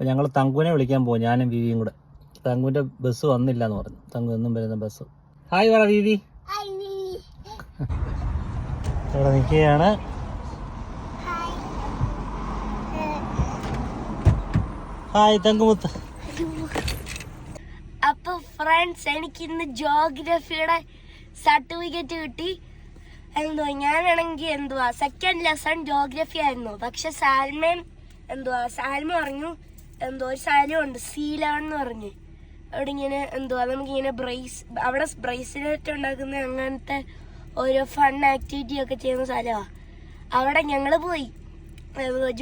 അപ്പോൾ ഞങ്ങൾ തങ്കുവിനെ വിളിക്കാൻ പോകും, ഞാനും വീവിയും കൂടെ. തങ്കുവിൻ്റെ ബസ് വന്നില്ല എന്ന് പറഞ്ഞു, തങ്കു എന്നും വരുന്ന ബസ്. ഹായ് പറ വീവി. ഇവിടെ നിൽക്കുകയാണ്. ഹായ് തങ്കുമുത്ത്. അപ്പൊ ഫ്രണ്ട്സ്, എനിക്ക് ഇന്ന് ജോഗ്രഫിയുടെ സർട്ടിഫിക്കറ്റ് കിട്ടി. ഞാനാണെങ്കിൽ സെക്കൻഡ് ലെസൺ ജോഗ്രഫി ആയിരുന്നു. പക്ഷെ സാൽമ പറഞ്ഞു ഒരു സ്ഥലമുണ്ട് C11 എന്ന് പറഞ്ഞ്, അവിടെ ഇങ്ങനെ നമുക്കിങ്ങനെ അവിടെ ബ്രേസ്ലെറ്റ് ഉണ്ടാക്കുന്ന അങ്ങനത്തെ ഓരോ ഫൺ ആക്ടിവിറ്റി ഒക്കെ ചെയ്യുന്ന സ്ഥലമാണ്. അവിടെ ഞങ്ങൾ പോയി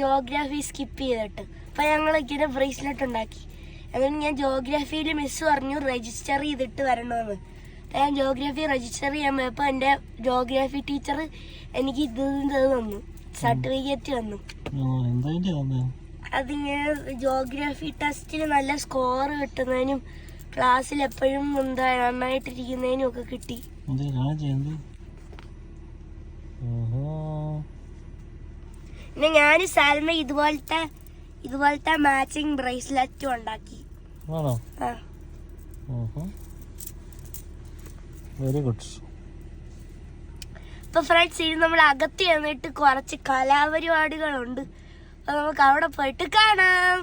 ജോഗ്രഫി സ്കിപ്പ് ചെയ്തിട്ട്. അപ്പൊ ഞങ്ങൾ ഇങ്ങനെ ബ്രേസ്ലെറ്റ് ഉണ്ടാക്കി. എന്നിട്ട് ഞാൻ ജോഗ്രഫിയിൽ മിസ് പറഞ്ഞു രജിസ്റ്റർ ചെയ്തിട്ട് വരണമെന്ന്. ഞാൻ ജോഗ്രഫി രജിസ്റ്റർ ചെയ്യാൻ പോയപ്പോൾ എൻ്റെ ജോഗ്രഫി ടീച്ചർ എനിക്ക് ഇത് തന്നു, സർട്ടിഫിക്കറ്റ് തന്നു. അതിങ്ങനെ ജോഗ്രഫി ടെസ്റ്റിൽ നല്ല സ്കോർ കിട്ടുന്നതിനും ക്ലാസ്സിൽ എപ്പോഴും നന്നായിട്ടിരിക്കുന്നതിനും ഒക്കെ കിട്ടി. പിന്നെ ഞാൻ സാൽമ ഇതുപോലത്തെ മാച്ചിങ് ബ്രേസ്ലെറ്റും ഉണ്ടാക്കി. Very good. ഇപ്പൊ ഫ്രണ്ട്സ്, ഇനി നമ്മൾ അകത്ത് ചെന്നിട്ട് കുറച്ച് കലാപരിപാടികളുണ്ട്. അപ്പൊ നമുക്ക് അവിടെ പോയിട്ട് കാണാം.